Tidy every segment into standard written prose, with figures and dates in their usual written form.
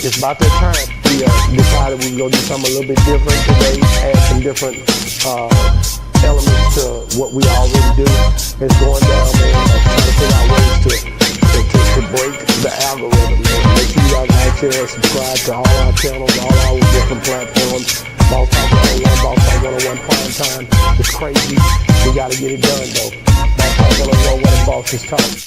it's about that time. We decided we were going to do something a little bit different today, add some different elements to what we already do. It's going down, man, trying to figure out ways to break the algorithm, man. Make sure you guys like, share, and subscribe to all our channels, all our different platforms. Boss Talk 101, Boss Talk 101 Prime Time. It's crazy. We got to get it done, though. Boss Talk 101, where the boss is talking.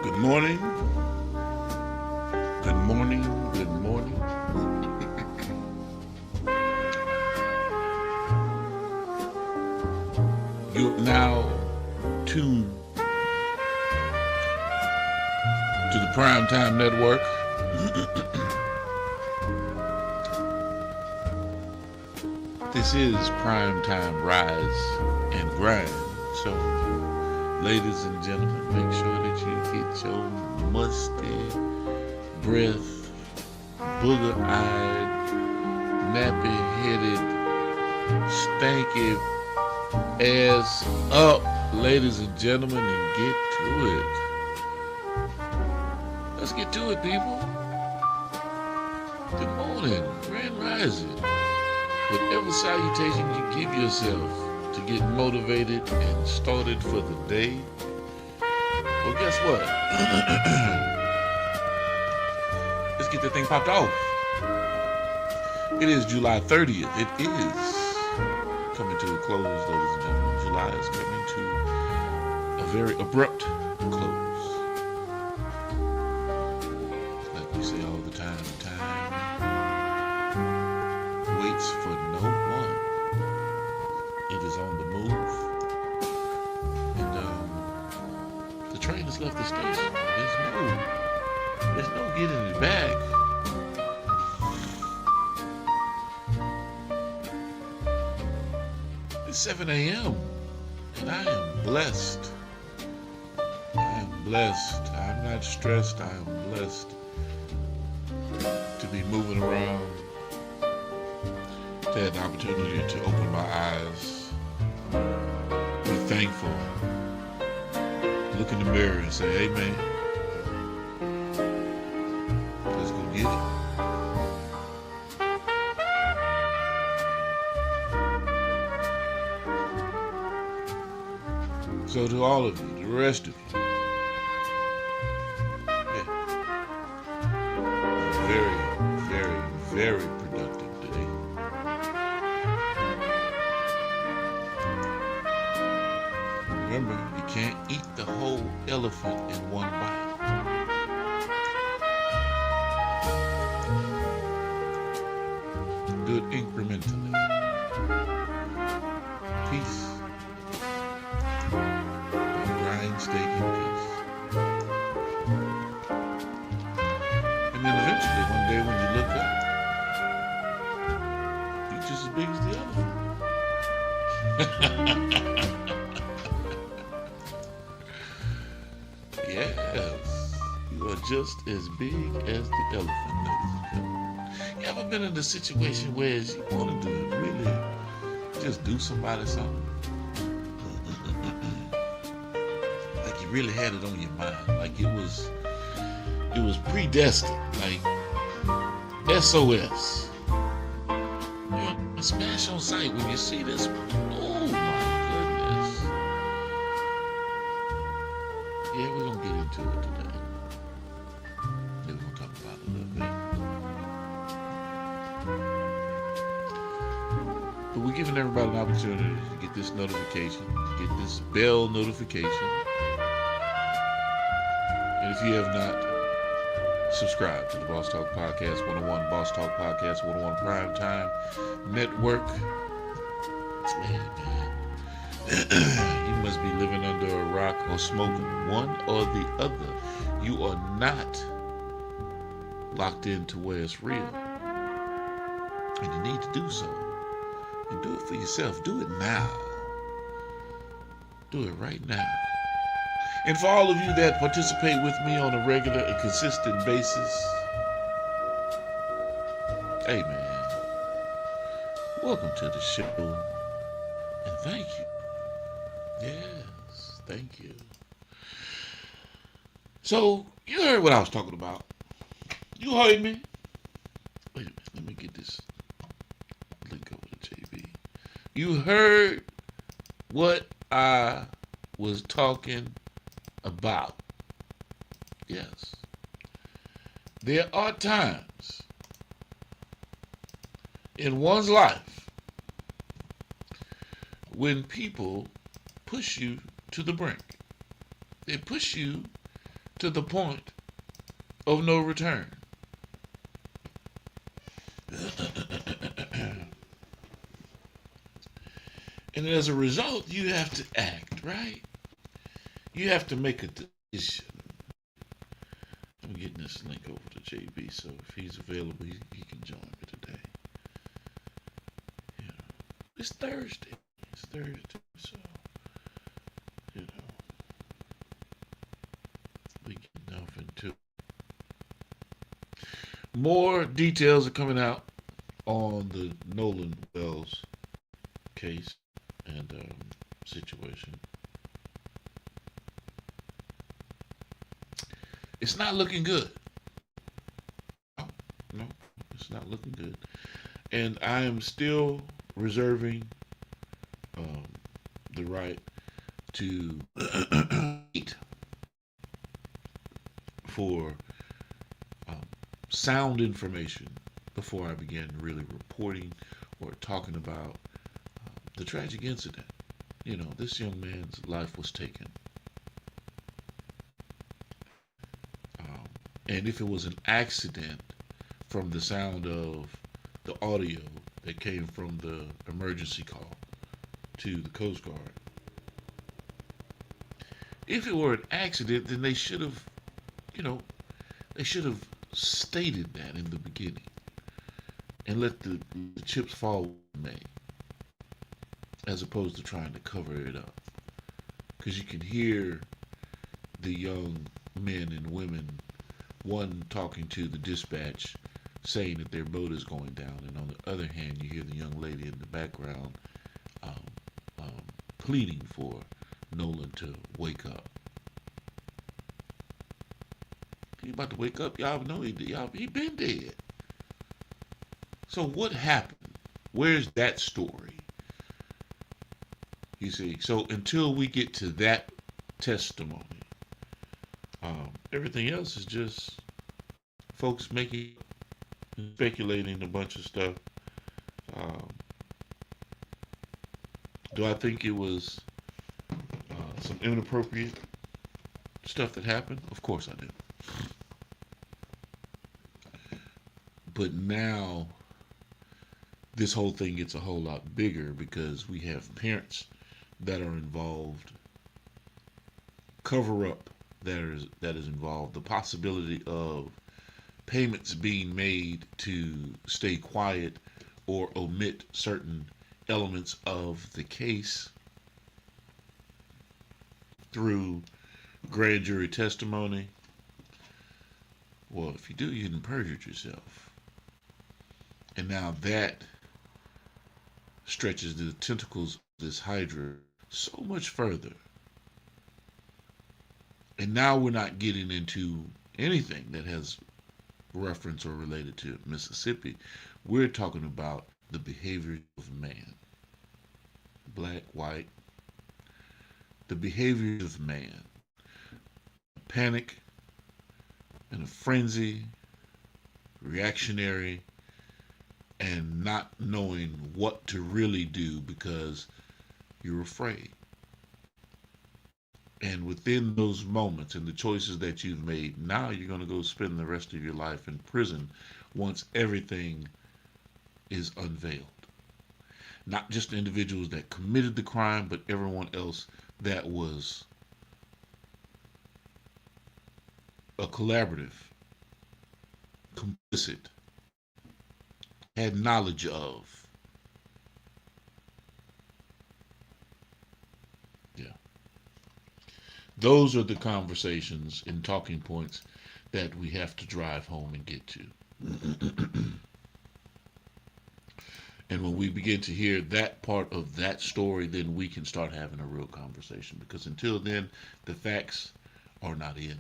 Good morning. Good morning. Good morning. You're now tuned to the Primetime Network. This is Primetime Rise and Grind. So, ladies and gentlemen, make sure that you get your musty breath, booger-eyed, nappy-headed, stanky ass up, ladies and gentlemen, and get to it. Let's get to it, people. Good morning, grand rising. Whatever salutation you give yourself to get motivated and started for the day. Well, guess what? Let's get that thing popped off. It is July 30th. It is coming to a close, ladies and gentlemen. July is coming to a very abrupt close. Like we say all the time waits for no one. It is on the move. And the train has left the station. There's no getting it back. It's 7 a.m. and I am blessed. I am blessed. I'm not stressed. I am blessed to be moving around, to have the opportunity to open my eyes, be thankful, look in the mirror and say, hey man, let's go get it. So to all of you, the rest of you, very, very, very productive today. Remember, you can't eat the whole elephant in one bite. Do it incrementally. Peace. Grind steak in peace. And then eventually, one day when you look up, you're just as big as the elephant. Yes, you are just as big as the elephant, ladies and gentlemen. You ever been in a situation where you want to do it, really just do somebody something? Like you really had it on your mind, like it was predestined, like SOS. You smash on sight when you see this. Oh my goodness. Yeah, we're going to get into it today. Yeah, we're going to talk about it a little bit. But we're giving everybody an opportunity to get this notification, get this bell notification. And if you have not subscribed to the Boss Talk Podcast 101, Boss Talk Podcast 101 Primetime Network, man. You must be living under a rock or smoking one or the other. You are not locked into where it's real. And you need to do so. And do it for yourself. Do it now. Do it right now. And for all of you that participate with me on a regular and consistent basis, hey man, welcome to the show. And thank you. Yes, thank you. So, you heard what I was talking about. You heard me. Wait a minute, let me get this link over to JB. You heard what I was talking about. Yes. There are times in one's life when people push you to the brink. They push you to the point of no return. And as a result, you have to act, right? You have to make a decision. I'm getting this link over to JB, so if he's available, he can join me today. You know, it's Thursday. It's Thursday, so you know we get off into more details are coming out on the Nolan Wells case and situation. It's not looking good. No, no, it's not looking good. And I am still reserving um, the right to wait for um, sound information before I begin really reporting or talking about the tragic incident. You know, this young man's life was taken. Um, and if it was an accident from the sound of the audio that came from the emergency call to the Coast Guard, if it were an accident, then they should have, you know, they should have stated that in the beginning and let the chips fall where they may, as opposed to trying to cover it up. Because you can hear the young men and women, one talking to the dispatch saying that their boat is going down, and on the other hand, you hear the young lady in the background um, pleading for Nolan to wake up. He about to wake up. Y'all know he been dead. So what happened? Where's that story? You see, so until we get to that testimony, everything else is just folks making, speculating a bunch of stuff. Um, do I think it was some inappropriate stuff that happened? Of course I do. But now this whole thing gets a whole lot bigger because we have parents that are involved, cover up that is involved, the possibility of payments being made to stay quiet or omit certain elements of the case through grand jury testimony. Well, if you do, you didn't perjure yourself. And now that stretches the tentacles of this hydra so much further. And now we're not getting into anything that has reference or related to Mississippi. We're talking about the behavior of man, black, white, the behavior of man, panic and a frenzy, reactionary, and not knowing what to really do because you're afraid. And within those moments and the choices that you've made, now you're going to go spend the rest of your life in prison once everything is unveiled. Not just the individuals that committed the crime, but everyone else that was a collaborative, complicit, had knowledge of. Yeah. Those are the conversations and talking points that we have to drive home and get to. And when we begin to hear that part of that story, then we can start having a real conversation. Because until then, the facts are not in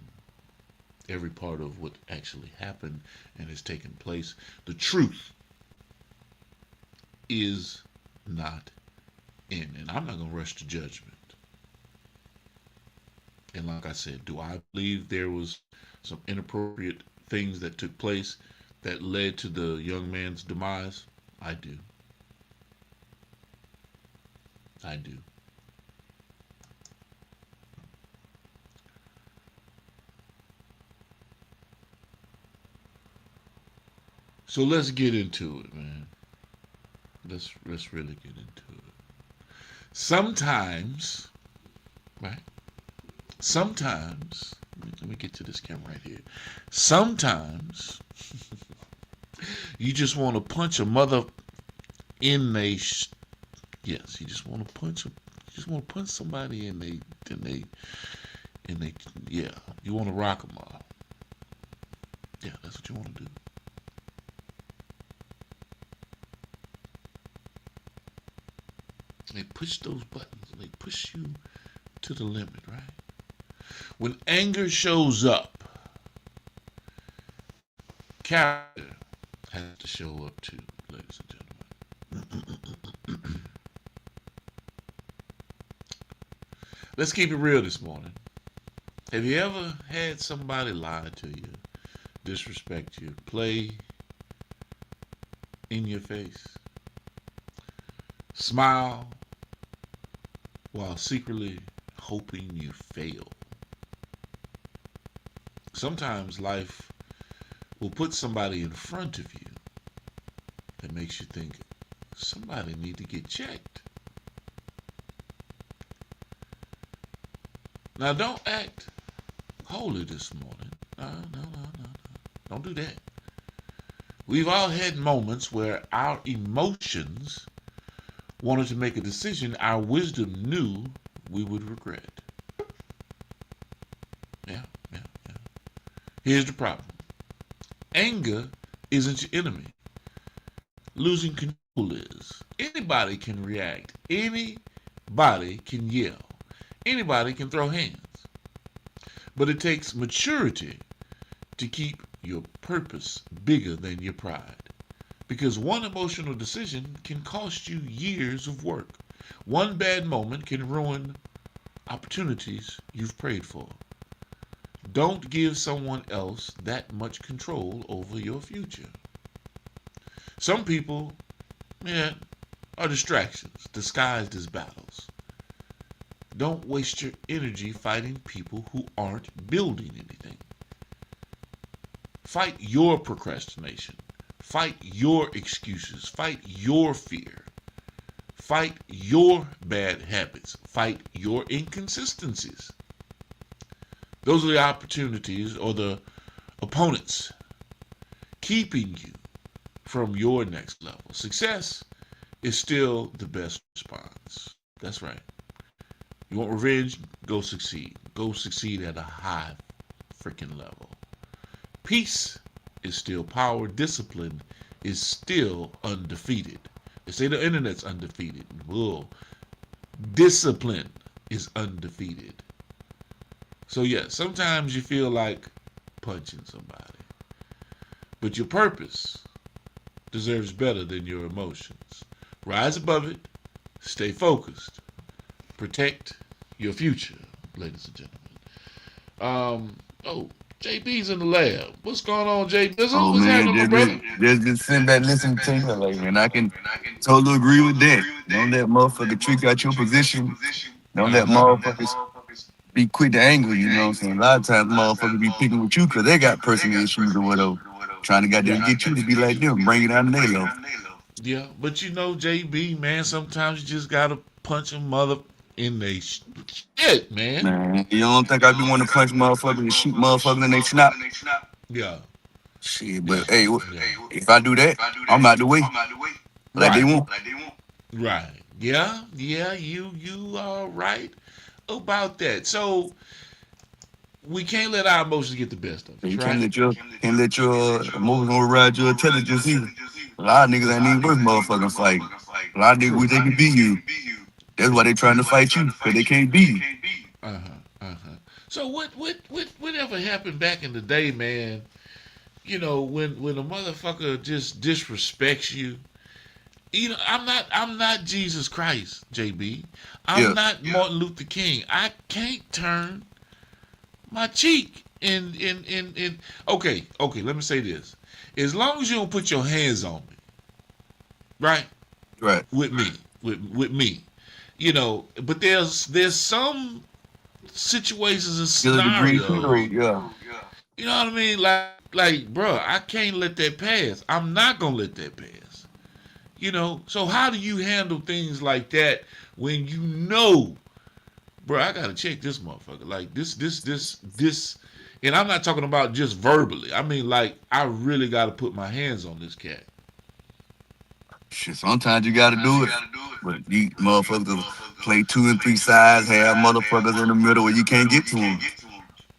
every part of what actually happened and has taken place. The truth is not in. And I'm not going to rush to judgment. And like I said, do I believe there was some inappropriate things that took place that led to the young man's demise? I do. I do. So let's get into it, man. Let's really get into it. Sometimes, right? Sometimes, let me get to this camera right here. Sometimes you just want to punch a mother in they. Yes, you just want to punch. You just want to punch somebody in they. Yeah, you want to rock them off. Yeah, that's what you want to do. They push those buttons. They push you to the limit, right? When anger shows up, character has to show up too, ladies and gentlemen. Let's keep it real this morning. Have you ever had somebody lie to you, disrespect you, play in your face, smile while secretly hoping you fail? Sometimes life will put somebody in front of you that makes you think somebody need to get checked. Now don't act holy this morning. No. Don't do that. We've all had moments where our emotions wanted to make a decision our wisdom knew we would regret. Yeah. Here's the problem. Anger isn't your enemy. Losing control is. Anybody can react. Anybody can yell. Anybody can throw hands. But it takes maturity to keep your purpose bigger than your pride. Because one emotional decision can cost you years of work. One bad moment can ruin opportunities you've prayed for. Don't give someone else that much control over your future. Some people, are distractions disguised as battles. Don't waste your energy fighting people who aren't building anything. Fight your procrastination. Fight your excuses. Fight your fear. Fight your bad habits. Fight your inconsistencies. Those are the opportunities or the opponents keeping you from your next level. Success is still the best response. That's right. You want revenge? Go succeed. Go succeed at a high freaking level. Peace is still power. Discipline is still undefeated. They say the internet's undefeated. Bull. Discipline is undefeated. So yeah, sometimes you feel like punching somebody. But your purpose deserves better than your emotions. Rise above it. Stay focused. Protect your future, ladies and gentlemen. JB's in the lab. What's going on, JB? What's Oh happening, man, my brother? just sitting back listening to you, like man, I can totally agree with that. Don't let motherfucker trick out your position. Don't let Uh-huh. motherfuckers be quick to anger. You know what I'm saying? A lot of times motherfuckers be picking with you because they got personal issues or whatever, trying to Yeah. goddamn get you to be like them, bring it down to their level. Yeah, but you know, JB, man, sometimes you just gotta punch a mother in they shit, man. Man, you don't think I be wanting to punch motherfuckers and shoot motherfuckers and they snap? Yeah, Shit, yeah, but hey, yeah. if I do that, I'm out the way like they Right, want. right. Yeah, you are right about that. So we can't let our emotions get the best of us, You right? can't let your emotions override your intelligence either. A lot of niggas ain't even worth motherfucking fighting. A lot of niggas True. wish they could be you. That's why they trying to fight you, because they can't be you. Uh huh. Uh huh. So whatever happened back in the day, man? You know, when a motherfucker just disrespects you. You know, I'm not Jesus Christ, JB. I'm Yeah, not Martin Luther King. I can't turn my cheek. Okay. Let me say this: as long as you don't put your hands on me, right? right. With me, with me, you know. But there's some situations and Still a degree too, scenarios. though. Yeah. You know what I mean? Like, bro, I can't let that pass. I'm not gonna let that pass. You know. So how do you handle things like that when you know, bro? I gotta check this motherfucker. Like this. And I'm not talking about just verbally. I mean, like, I really gotta put my hands on this cat. Shit, sometimes you gotta do it. But you motherfuckers play two and three sides, have motherfuckers in the middle where you can't get to them.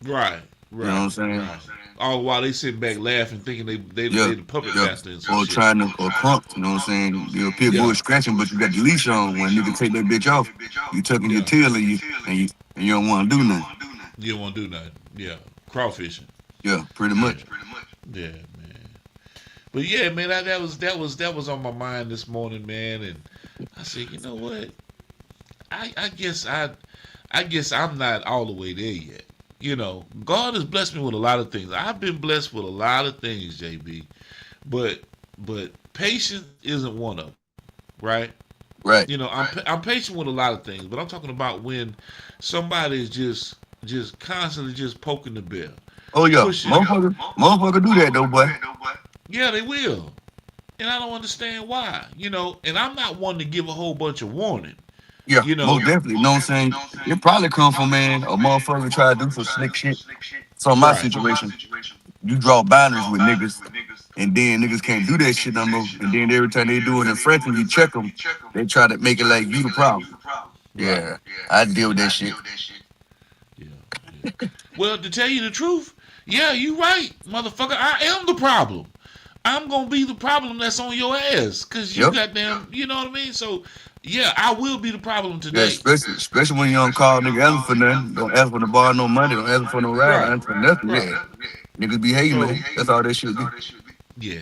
Right, You know what right, I'm saying? right. All while they sitting back laughing, thinking Yeah, they the puppet yeah. master and some Or shit. trying to, or crunk, you know what I'm saying? You're a pit bull Yeah, scratching, but you got the leash on. When a nigga take that bitch off, you tucking your yeah. tail and you don't want to do nothing. You don't want to do nothing. Yeah, crawfishing. Yeah, pretty Yeah, much. yeah, man. But yeah, man, that was on my mind this morning, man. And I said, you know what? I guess I'm not all the way there yet. You know, God has blessed me with a lot of things. I've been blessed with a lot of things, JB. But patience isn't one of them, right? Right. You know, I'm patient with a lot of things, but I'm talking about when somebody is just constantly just poking the bear, Oh yeah, pushing. motherfucker do that though, boy. Yeah, they will, and I don't understand why. You know, and I'm not one to give a whole bunch of warning. Yeah, You know, most definitely. You know what I'm saying? It probably come from, man, a motherfucker try to do some slick shit. So in my right, situation, you draw boundaries with niggas, and then niggas can't do that shit no more. And then every time they do it in French, when you check them, they try to make it like you the problem. right. Yeah, I deal with that shit. Yeah, yeah. Well, to tell you the truth, yeah, you right, motherfucker. I am the problem. I'm gonna be the problem that's on your ass, cause you Yep. goddamn, you know what I mean. So, yeah, I will be the problem Yeah, today. especially when you don't call nigga asking for nothing. Don't ask for no bar, no money. Don't ask for no ride. Don't Right, ask for nothing. right. Yeah, niggas be hating, So, man. That's all that should be. yeah,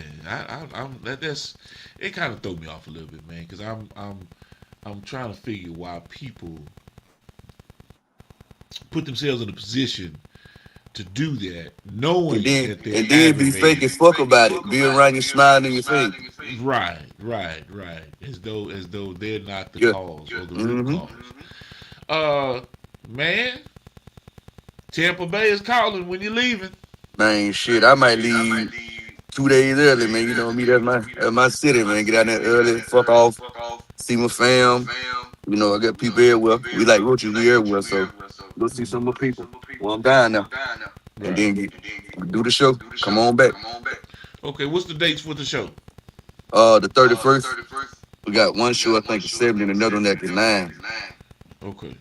I'm that's it. Kind of throw me off a little bit, man, cause I'm trying to figure why people put themselves in a position to do that, And knowing then that they're and then be fake aggravated. as fuck about it. Be around you smiling in your face. Right. As though they're not the Yeah. cause or the root Mm-hmm. cause. Uh, man, Tampa Bay is calling when you're leaving. Man, shit, I might leave 2 days early, man. You know me, that's my city, man. Get out there early, fuck off, see my fam. You know, I got people everywhere. We like roaches, we everywhere, so go see some more people. Well, I'm down now. And Right. then do the show. Come on back. Okay, what's the dates for the show? The 31st, we got one show, I think, is 7, and another one that is 9. Okay.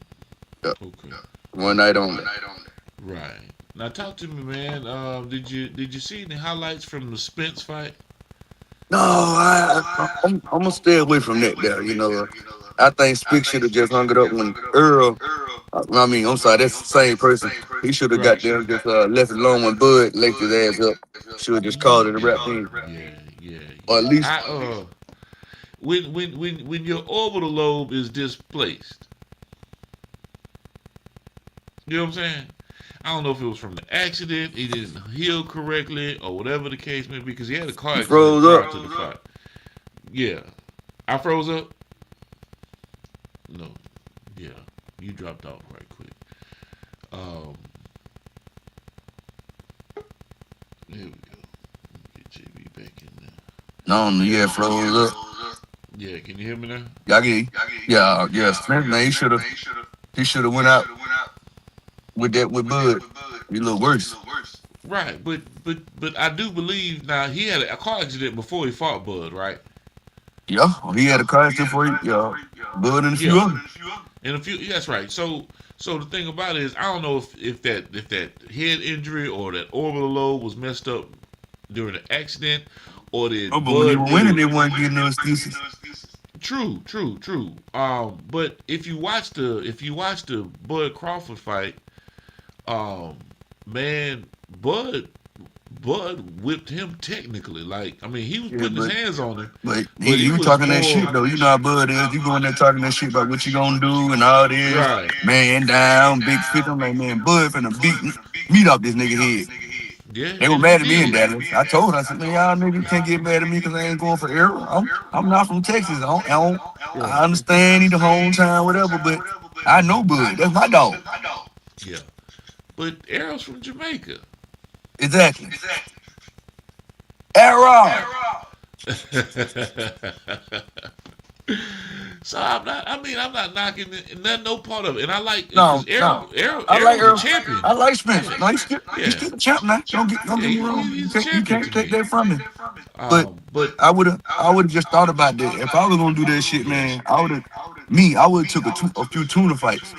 Yeah. Okay. One night only. Right. Now talk to me, man. Did you see any highlights from the Spence fight? No, I'm gonna stay away from that there. You know, I think Spick should have just hung it up when Earl. I mean, I'm sorry, that's the same person. He should have got Right. there just left it alone when Bud left his ass up. Should have just called it a rap thing, or at Yeah. least When your orbital lobe is displaced, you know what I'm saying? I don't know if it was from the accident, he didn't heal correctly, or whatever the case may be, because he had a car he accident froze prior up. to the fight. Yeah. I froze up? No. Yeah. You dropped off right quick. Um, There we go. Get JB back in there. No, yeah, froze up. Yeah, can you hear me now? Yeah. Smith, man, he should have went out with that with Bud. He a little worse. Right, but I do believe now he had a car accident before he fought Bud, right? Yeah, he had a car accident for you. Yeah, Bud and a few Yeah, others. and a few. Yeah, that's right. So the thing about it is, I don't know if that head injury or that orbital lobe was messed up during the accident, or Oh, did but when they Bud were winning, really. they weren't getting no excuses. True, true, true. But if you watch the Bud Crawford fight, um, man, Bud whipped him technically. Like, I mean, he was Yeah, putting his hands on him, but but he it was was talking that more shit though. You know how Bud is. You go in there talking that shit about what you gonna do and all this. right. Man down, big fit. I'm like, man, Bud finna beat meet up this nigga head. Yeah, They were and he mad at me in did. Dallas. I told her, I said, man, y'all niggas can't get mad at me because I ain't going for error. I'm not from Texas. Right. I understand he the hometown, whatever, but I know Bud. That's my dog. Yeah. But Arrow's from Jamaica. Exactly. Error. So I'm not. I mean, I'm not knocking it, nothing, no part of it. And I like No, because no. I like Arrow's a Earl. champion. I like Spence. Yeah, No, he's yeah, still a champ now. Don't yeah. get me wrong. He's a You champion to can't take me. that from me. But But I would have just thought about that. If I was gonna do that shit, yeah, man, I would have took a few tuna fights.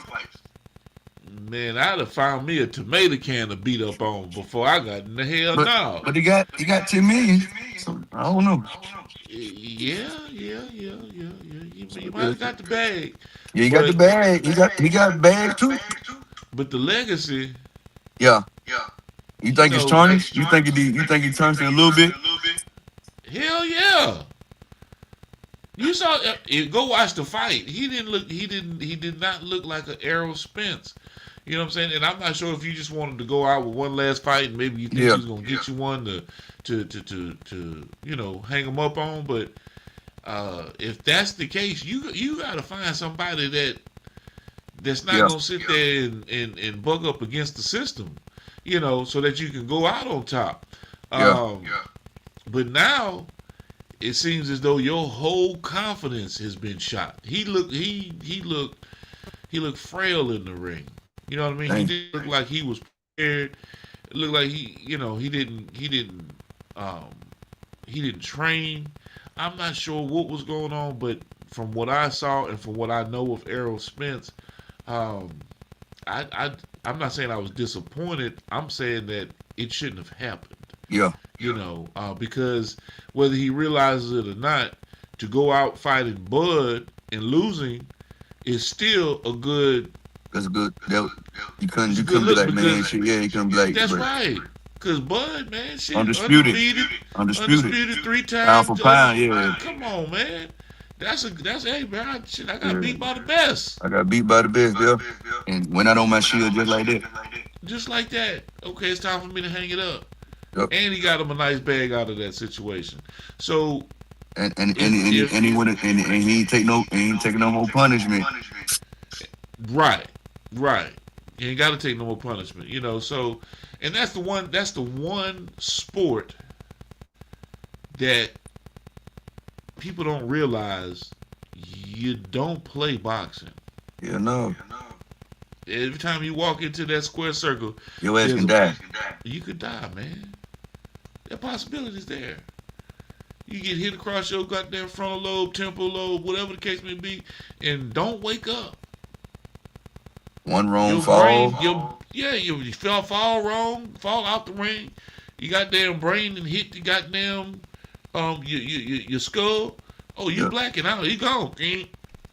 man, I'd have found me a tomato can to beat up on before I got in the hell But no. he got 10 million. So I don't know. Yeah, yeah, yeah, yeah, yeah. You So, might yeah, have got the bag, he got the but bag. He got bag too. the legacy, Yeah. You you think it's know, tarnished? You think he tarnished it a little bit? hell yeah. You saw go watch the fight. He didn't look. He did not look like an Errol Spence. You know what I'm saying? And I'm not sure if you just wanted to go out with one last fight and maybe you think he Yeah. was gonna get you one to hang him up on. But if that's the case, you got to find somebody that's not Yeah. gonna sit there and bug up against the system. So that you can go out on top. Yeah. Um, but now it seems as though your whole confidence has been shot. He looked frail in the ring. You know what I mean? He Dang. didn't look like he was prepared. It looked like um he didn't train. I'm not sure what was going on, but from what I saw and from what I know of Errol Spence, um, I I'm not saying I was disappointed. I'm saying that it shouldn't have happened. Yeah. Because whether he realizes it or not, to go out fighting Bud and losing is still a good. That's good. You couldn't It's a you good couldn't be look like, man, because shit, yeah, you couldn't be like, that's but right. Cause Bud, man, shit, undisputed. undefeated, Undisputed. undisputed three Pound times. for pound, yeah. Come on, man. That's hey man, I got Yeah. beat by the best, I got beat by the best, yeah. And went out on my shield just like that. just like that. Okay, it's time for me to hang it up. Yep. And he got him a nice bag out of that situation. So And he went and he ain't taking no more punishment. right, right. You ain't got to take no more punishment, So, and that's the one sport that people don't realize. You don't play boxing. Yeah, no. Every time you walk into that square circle, Your ass there's can die. you could die, man. That possibility is there. You get hit across your goddamn frontal lobe, temporal lobe, whatever the case may be, and don't wake up. One wrong Your brain, fall. you fall wrong, fall out the ring. You goddamn brain and hit the goddamn your skull. Oh, you Yeah. blacking out. You gone.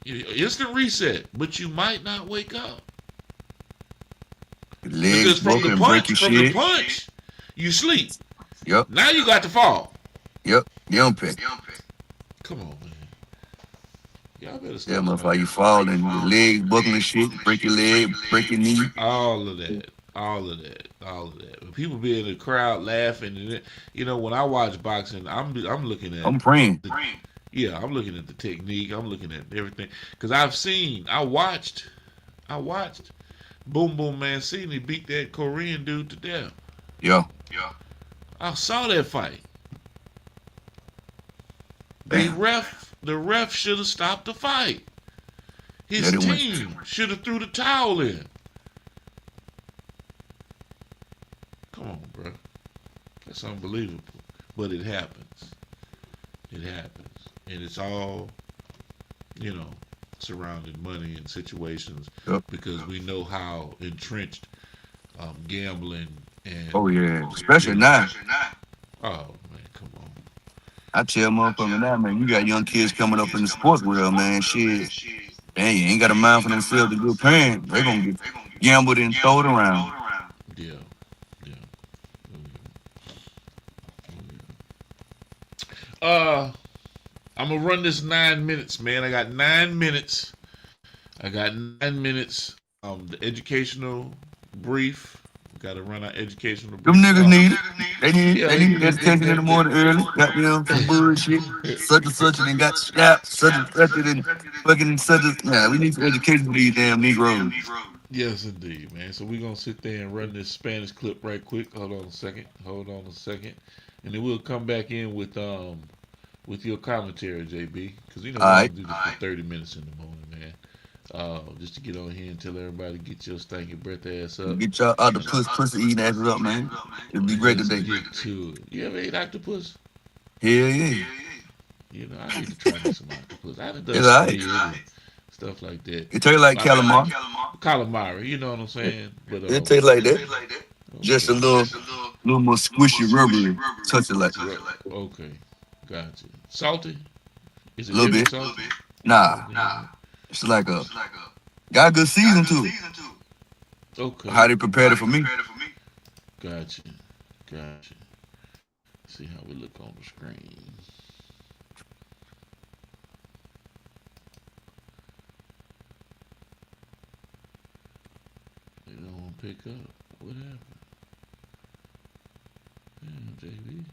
Instant reset, but you might not wake up Your because legs broken, break your shit. you sleep. Yep. Now you got to fall. Yep. The pick. Come on, man. Y'all better Yeah, stop motherfucker, playing. you fall and your legs buckling shit, break your leg, break your knee. All of that. All of that. All of that. When people be in the crowd laughing, and when I watch boxing, I'm looking at I'm praying. I'm looking at the technique. I'm looking at everything because I watched Boom Boom Mancini beat that Korean dude to death. Yeah. I saw that fight. Damn. The ref should have stopped the fight. His Let it win. team should have threw the towel in. Come on, bro. That's unbelievable. But it happens. It happens. and it's all, you know, surrounding money and situations Yep. because we know how entrenched gambling and Oh yeah, especially you know. now. Oh man, come on. I tell motherfuckers now, man, you got young kids coming up in the sports world, man. Shit, they ain't got a mind for themselves to good parent. They gonna get gambled and thrown around. Yeah, yeah. Uh, I'm gonna run this 9 minutes, man. I got 9 minutes. I got 9 minutes. The educational brief. We got to run our educational Them brief. niggas need it. Yeah, They need education in the morning early. Got them some bullshit. Such and such and then got strapped. Such and such and then fucking such and yeah. We need some education for these damn Negroes. yes, indeed, man. So we're gonna sit there and run this Spanish clip right quick. Hold on a second. Hold on a second, and then we'll come back in with your commentary, JB, because you know All we right. don't do this for 30 minutes in the morning, man. Just to get on here and tell everybody get your stinking breath ass up. Get y'all out the pussy eating asses up, man. It'll be great Let's today. get to it. You ever ate octopus? Hell yeah. You know, I need to try me some octopus. I haven't done It's all squid right. and stuff like that. It tastes like But I, calamari. calamari, you know what I'm saying? But It tastes like that. Just a okay, little more squishy, rubbery. Touch it like a okay, gotcha. Salty? Is it little heavy bit. salty? Nah, it's like a got a good season to it. Okay, How they prepared it for me. gotcha, gotcha. See how we look on the screen. They don't want to pick up. What happened? Damn, JB.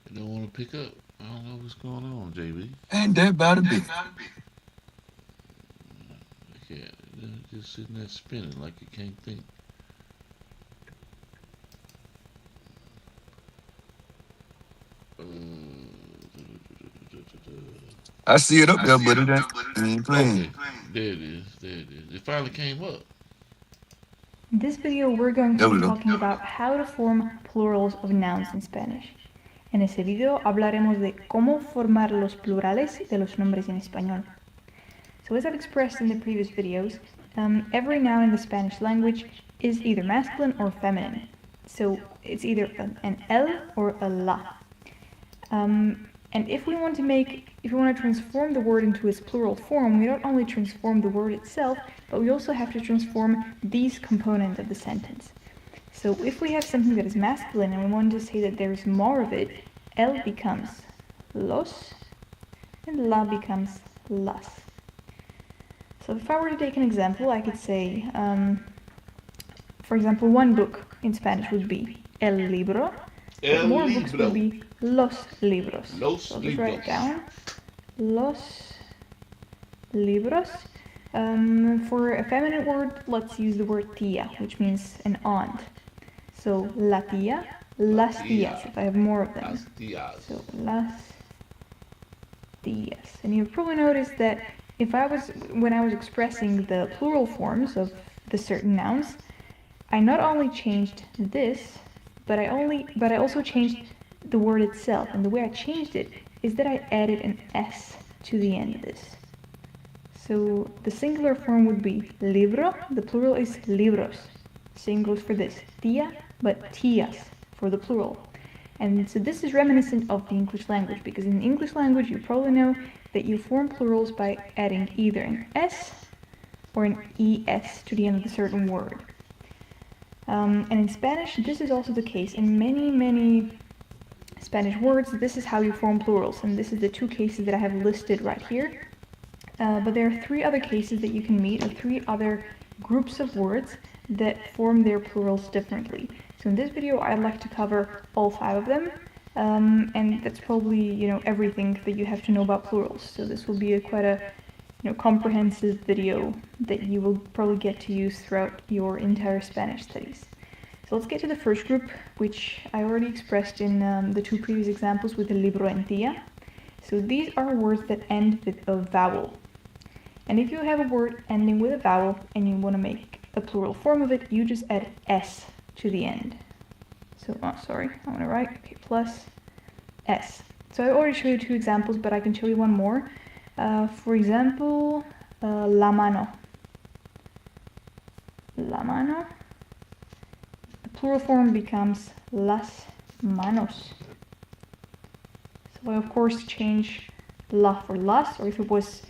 They don't want to pick up. I don't know what's going on, JB. Ain't that about a bit. They can't. They're just sitting there spinning like you can't think. Uh, I see it up there, but it ain't okay, playing. there it is. There it is. It finally came up. In this video, we're going There to we be go. talking about how to form plurals of nouns in Spanish. En este video hablaremos de cómo formar los plurales de los nombres en español. So as I've expressed in the previous videos, every noun in the Spanish language is either masculine or feminine. So it's either an el or a la. And if we want to transform the word into its plural form, we don't only transform the word itself, but we also have to transform these components of the sentence. So if we have something that is masculine and we want to say that there's more of it, el becomes los and la becomes las. So if I were to take an example, I could say, for example, one book in Spanish would be el libro, but more books would be los libros. So I'll just write it down. Los libros. For a feminine word, let's use the word tía, which means an aunt. So la tía, las tías, if I have more of them. So las tías. And you've probably noticed that when I was expressing the plural forms of the certain nouns, I not only changed this, but I also changed the word itself. And the way I changed it is that I added an S to the end of this. So the singular form would be libro, the plural is libros. Same goes for this, tía, but tías for the plural. And so this is reminiscent of the English language, because in the English language you probably know that you form plurals by adding either an S or an ES to the end of a certain word. And in Spanish, this is also the case. In many Spanish words, this is how you form plurals, and this is the two cases that I have listed right here. But there are three other cases that you can meet, or three other groups of words that form their plurals differently. So in this video, I'd like to cover all 5 of them, and that's probably everything that you have to know about plurals. So this will be quite a comprehensive video that you will probably get to use throughout your entire Spanish studies. So let's get to the first group, which I already expressed in the two previous examples with the libro and tía. So these are words that end with a vowel. And if you have a word ending with a vowel and you want to make a plural form of it, you just add s to the end. So, sorry, I want to write, okay, plus s. So I already showed you two examples, but I can show you one more. For example, la mano. La mano. The plural form becomes las manos. So I of course change la for las, or if it was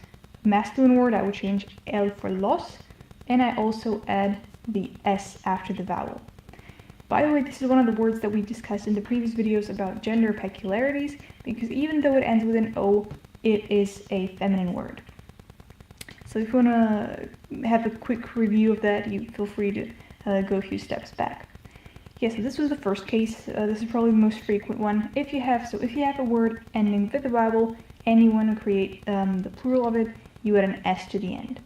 a masculine word, I would change el for los, and I also add the s after the vowel. By the way, this is one of the words that we discussed in the previous videos about gender peculiarities, because even though it ends with an O, it is a feminine word. So if you want to have a quick review of that, you feel free to go a few steps back. Yeah, so this was the first case. This is probably the most frequent one. If you have a word ending with a vowel and you want to create the plural of it, you add an s to the end.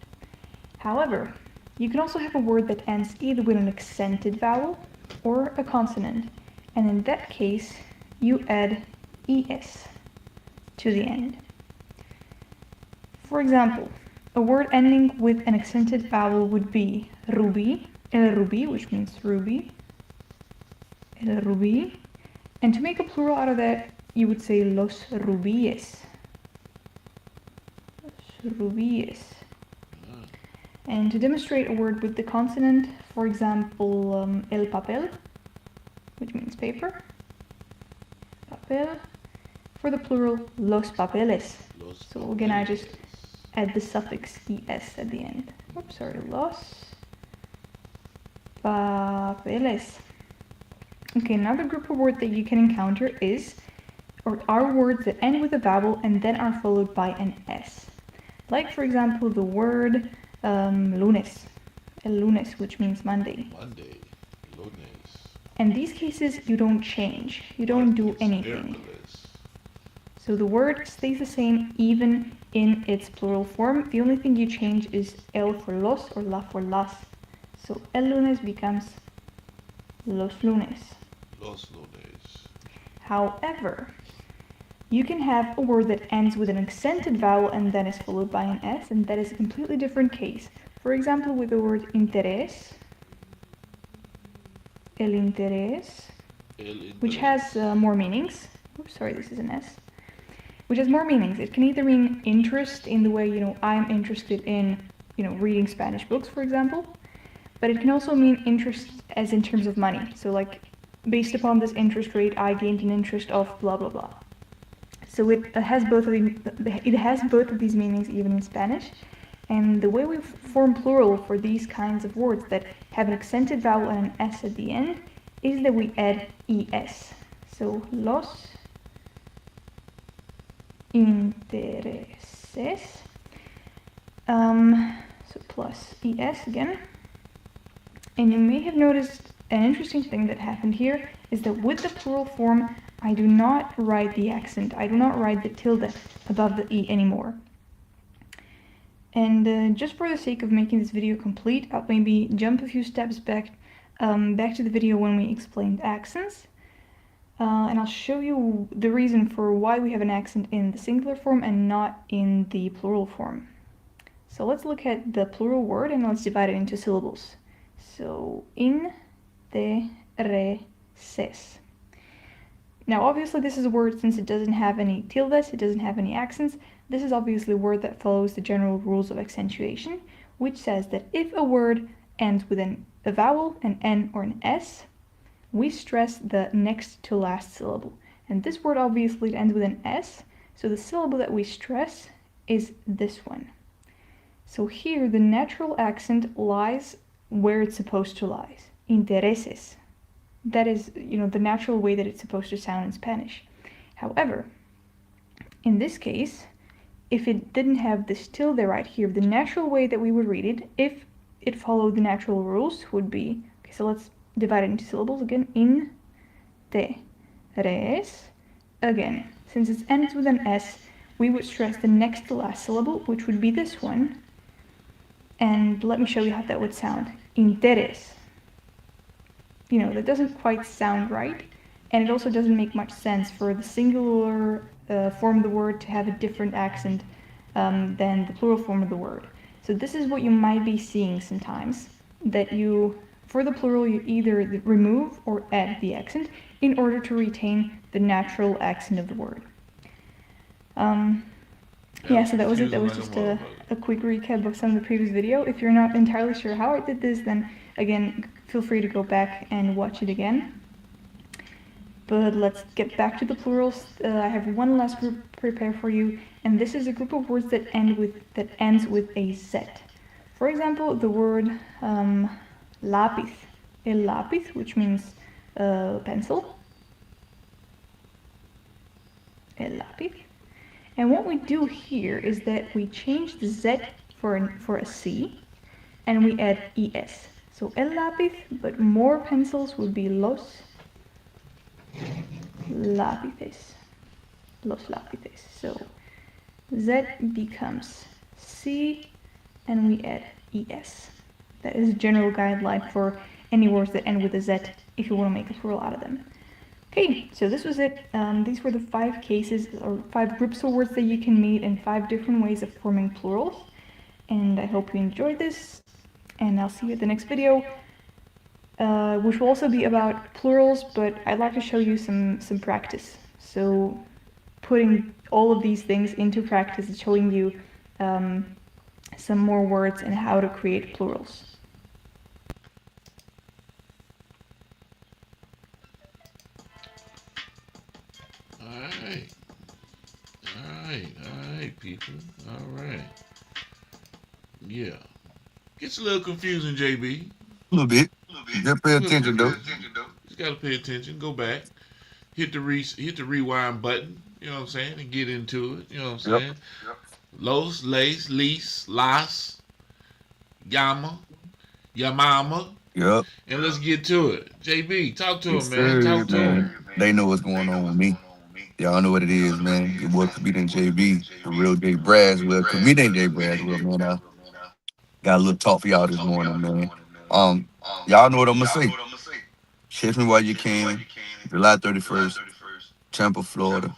However, you can also have a word that ends either with an accented vowel or a consonant, and in that case you add es to the end. For example, a word ending with an accented vowel would be ruby, el rubí, which means ruby, el rubí, and to make a plural out of that you would say los rubíes, los rubíes. And to demonstrate a word with the consonant, for example, el papel, which means paper, papel, for the plural, los papeles. So again, I just add the suffix es at the end. Oops, sorry, los papeles. Okay, another group of words that you can encounter are words that end with a vowel and then are followed by an s. Like, for example, the word lunes, el lunes, which means Monday. Monday, lunes. In these cases, you don't change. You don't do anything. So the word stays the same even in its plural form. The only thing you change is el for los or la for las. So el lunes becomes los lunes. Los lunes. However, you can have a word that ends with an accented vowel and then is followed by an s, and that is a completely different case. For example, with the word interés, el interés, which has more meanings. Oops, sorry, this is an s. Which has more meanings. It can either mean interest in the way, I'm interested in, reading Spanish books, for example, but it can also mean interest as in terms of money. So like, based upon this interest rate, I gained an interest of blah, blah, blah. So it has both of these meanings even in Spanish. And the way we form plural for these kinds of words that have an accented vowel and an s at the end is that we add es. So los intereses. So plus es again. And you may have noticed an interesting thing that happened here is that with the plural form, I do not write the accent. I do not write the tilde above the e anymore. And just for the sake of making this video complete, I'll maybe jump a few steps back to the video when we explained accents. And I'll show you the reason for why we have an accent in the singular form and not in the plural form. So let's look at the plural word and let's divide it into syllables. So, intereses. Now obviously this is a word, since it doesn't have any tildes, it doesn't have any accents, this is obviously a word that follows the general rules of accentuation, which says that if a word ends with a vowel, an n or an s, we stress the next to last syllable. And this word obviously ends with an s, so the syllable that we stress is this one. So here the natural accent lies where it's supposed to lie, intereses. That is, the natural way that it's supposed to sound in Spanish. However, in this case, if it didn't have this tilde right here, the natural way that we would read it, if it followed the natural rules, would be, okay, so let's divide it into syllables again, in-te-res. Again, since it ends with an s, we would stress the next to last syllable, which would be this one. And let me show you how that would sound. Interés. that doesn't quite sound right, and it also doesn't make much sense for the singular form of the word to have a different accent than the plural form of the word. So this is what you might be seeing sometimes, that for the plural, you either remove or add the accent in order to retain the natural accent of the word. Um, That yeah, was so that was it. That confusing was like a just motherfucker. a quick recap of some of the previous video. If you're not entirely sure how I did this, then again, feel free to go back and watch it again. But let's get back to the plurals. I have one last group prepared for you, and this is a group of words that ends with a Z. For example, the word lápiz, el lápiz, which means pencil, el lápiz. And what we do here is that we change the Z for a C, and we add es. So el lápiz, but more pencils would be los lápices. Los lápices. So Z becomes C, and we add es. That is a general guideline for any words that end with a Z if you want to make a plural out of them. Okay, so this was it. These were the 5 cases or 5 groups of words that you can meet and 5 different ways of forming plurals. And I hope you enjoyed this, and I'll see you at the next video, which will also be about plurals, but I'd like to show you some practice. So putting all of these things into practice and showing you some more words and how to create plurals. Alright. Alright, people. Alright. Yeah. Gets a little confusing, JB. A little bit. Just pay A little attention though. confusing. Just gotta pay attention. Go back. Hit the rewind button. You know what I'm saying? And get into it. You know what I'm Yep. saying? Los, lace, lease, las, yama, yamama. Yep. And let's get to it. JB, talk to Yes, him, man. sir, Talk to him. man. They know what's going on with me. Y'all know what it is, man. Your boy comedian JB, the real Jay Braswell, comedian Jay Braswell, man. I got a little talk for y'all this morning, man. Um, y'all know what I'm gonna say. Catch me while you can. July 31st, Tampa, Florida,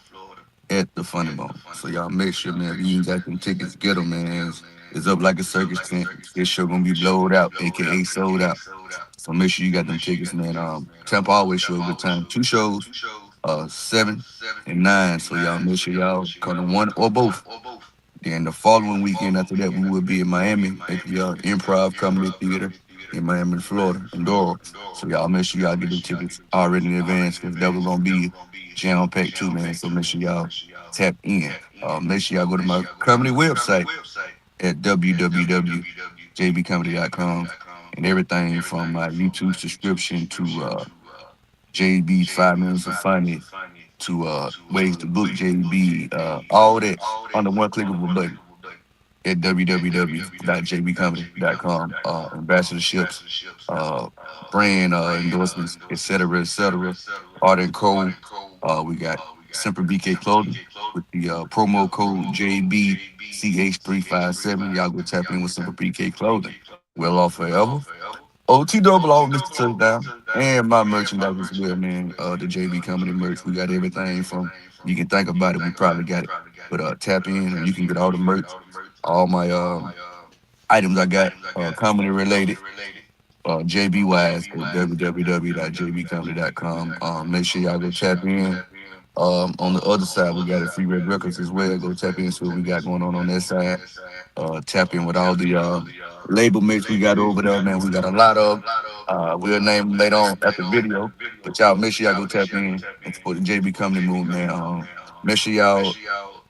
at the Funny Bone. So y'all make sure, man, if you ain't got them tickets, get them, man. It's up like a circus tent. This show gonna be blowed out, aka sold out. So make sure you got them tickets, man. Tampa always show a good time. 2 shows, 7 and 9. So y'all make sure y'all come to one or both. Then the following weekend after that, we will be in Miami at the Improv Comedy Theater in Miami, Florida, in Doral. So y'all make sure y'all get them tickets already in advance because that was gonna be jam packed too, man. So make sure y'all tap in. Make sure y'all go to my comedy website at www.jbcomedy.com, and everything from my YouTube subscription to JB 5 Minutes of Funny to ways to book JB, all that under one click of a button at www.jbcomedy.com. Ambassadorships, brand endorsements, et cetera, art and co. We got Simple BK Clothing with the promo code JBCH357. Y'all go tap in with Simple BK Clothing. Well off forever. OT double all Mr. Touchdown. And my merchandise as well, man. The JB Comedy merch. We got everything from you can think about it, we probably got it. But tap in and you can get all the merch, all my items I got, comedy related, JB Wise at www.jbcomedy.com. Make sure y'all go tap in. On the other side, we got a Free Red Records as well. Go tap in, see what we got going on that side. Tap in with all the label mates we got over there, man. We got a lot of. We'll name them later on at the video. But y'all make sure y'all go tap in and support the JB Company movement, man. Make sure y'all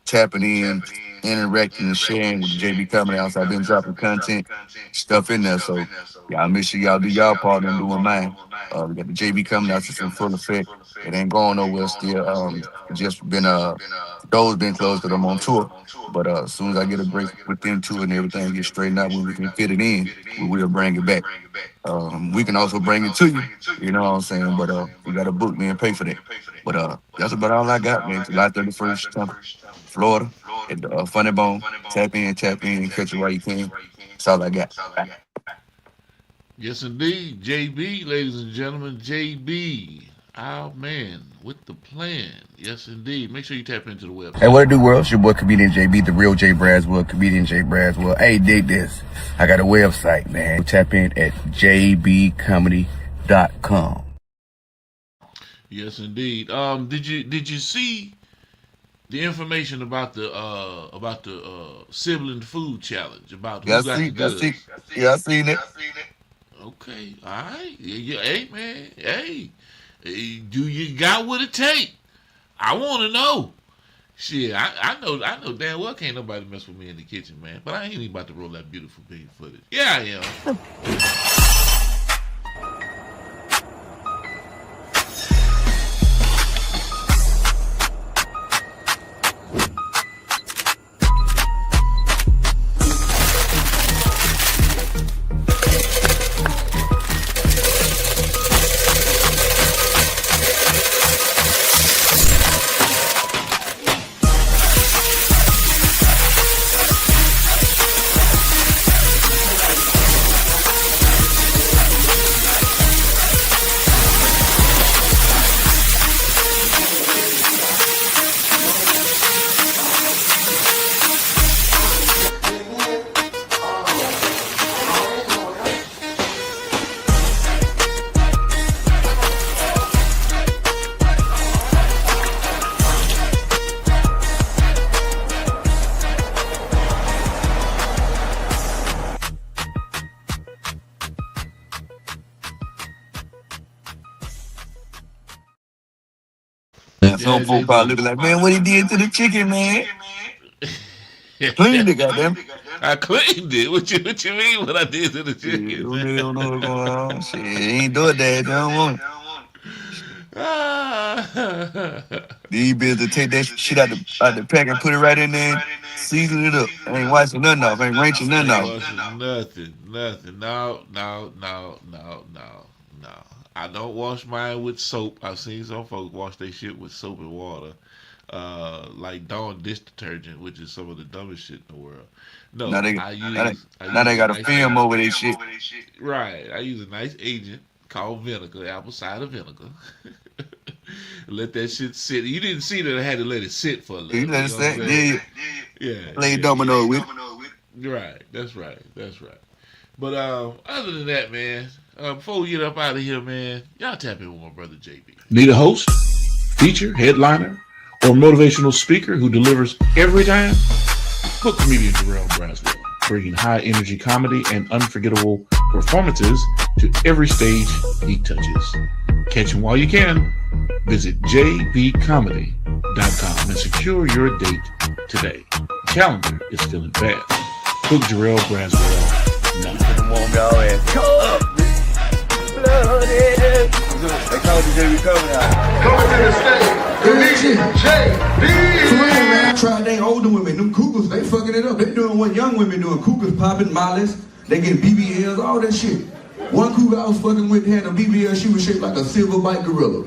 tapping in, interacting, and sharing with the JB Company House. I've been dropping content, stuff in there. So y'all make sure y'all do y'all part and doing mine. We got the JB Company House that's in full effect. It ain't going nowhere still. Just been doors been closed because I'm on tour. But as soon as I get a break within tour and everything gets straightened out, when we can fit it in, we will bring it back. We can also bring it to you. You know what I'm saying? But we got to book me and pay for that. But that's about all I got, man. July 31st, Tampa, Florida, at the Funny Bone. Tap in, catch it while you can. That's all I got. Bye. Yes, indeed. JB, ladies and gentlemen, JB, our man with the plan. Yes, indeed. Make sure you tap into the Hey, website. what it do, world? It's your boy, comedian JB, the real J Braswell, comedian J Braswell. Hey, dig this. I got a website, man. Tap in at jbcomedy.com. Yes, indeed. Did you see the information about the sibling food challenge about Yeah, who got the goods? Yeah, I seen it. Okay, all right. Hey, man. Do you got what it take? I want to know. Shit, I know damn well can't nobody mess with me in the kitchen, man. But I ain't even about to roll that beautiful big footage. Yeah, I am. And some folk probably looking like, man, what he did to the chicken, man? Cleaned it, goddamn. I cleaned it. What you mean? What I did to the Yeah, chicken? don't know what's going on. Shit, he ain't doing that. They don't want it. These bills to take that shit out the pack and put it right in there, and season it up. I ain't washing nothing off. I ain't wrenching nothing Ain't off. washing nothing. No. I don't wash mine with soap. I've seen some folks wash their shit with soap and water, like Dawn dish detergent, which is some of the dumbest shit in the world. No, Now they, I now they, use now they got a film over their shit. right. I use a nice agent called vinegar, apple cider vinegar. Let that shit sit. You didn't see that I had to let it sit for a little. You let it You know what I'm sit. saying? Yeah, Yeah, play yeah. domino with it. Right. That's right. That's right. But other than that, man, before we get up out of here, man, y'all tap in with my brother JB. Need a host, feature, headliner, or motivational speaker who delivers every time? Book comedian Jarrell Braswell, bringing high energy comedy and unforgettable performances to every stage he touches. Catch him while you can. Visit jbcomedy.com and secure your date today. Calendar is filling fast. Book Jarrell Braswell now. Come on, y'all, and come up. Blooded. They call me JB coming out. Coming to the stage, comedian JB. Try they older women, them cougars, they fucking it up. They doing what young women doing. Cougars popping, mollies, they getting BBLs, all that shit. One cougar I was fucking with had a BBL, she was shaped like a silver bite gorilla.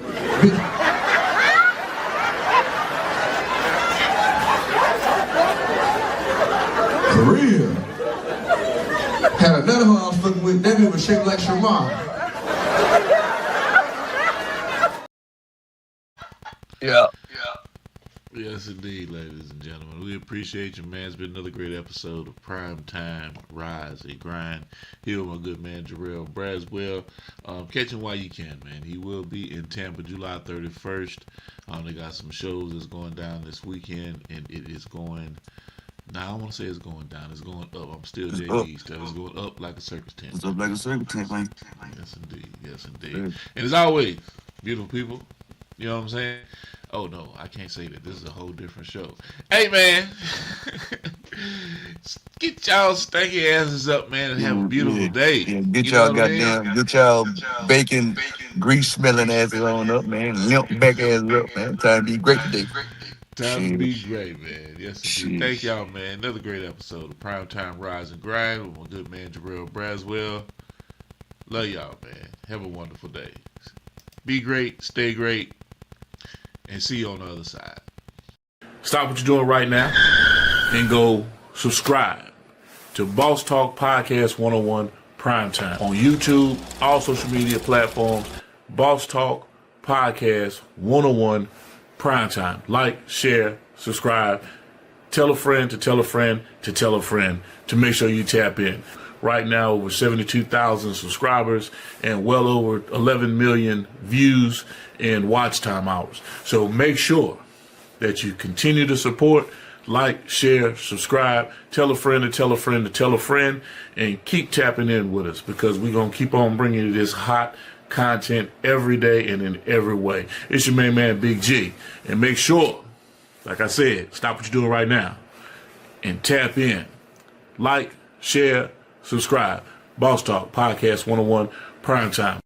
For real. Had another one I was fucking with, that bitch was shaped like Shamar. Yeah. Yes, indeed, ladies and gentlemen. We appreciate you, man. It's been another great episode of Primetime Rise and Grind. Here with my good man, Jarrell Braswell. Catch him while you can, man. He will be in Tampa July 31st. They got some shows that's going down this weekend, and it is going... Now, I don't want to say it's going down. It's going up. I'm still It's JB up. stuff. It's going up like a circus tent. It's up like a circuit tent, man. Yes, indeed. Yes, indeed. Yeah. And as always, beautiful people, you know what I'm saying? Oh, no, I can't say that. This is a whole different show. Hey, man, get y'all stanky asses up, man, and have a beautiful day. Yeah, get You know y'all what I mean? goddamn, get y'all bacon, grease smelling asses on up, man. Limp back asses up, man. Time to be great today. Time to Shit. be great, man. Yes, indeed. Shit. Thank y'all, man. Another great episode of Primetime Rise and Grind with my good man, Jarrell Braswell. Love y'all, man. Have a wonderful day. Be great, stay great, and see you on the other side. Stop what you're doing right now and go subscribe to Boss Talk Podcast 101 Primetime. On YouTube, all social media platforms, Boss Talk Podcast 101 Primetime. Like, share, subscribe. Tell a friend to tell a friend to tell a friend to make sure you tap in. Right now, over 72,000 subscribers and well over 11 million views and watch time hours. So make sure that you continue to support, like, share, subscribe, tell a friend to tell a friend to tell a friend, and keep tapping in with us because we're going to keep on bringing you this hot content every day and in every way. It's your main man, Big G. And make sure, like I said, stop what you're doing right now and tap in. Like, share, subscribe. Boss Talk Podcast 101 Primetime.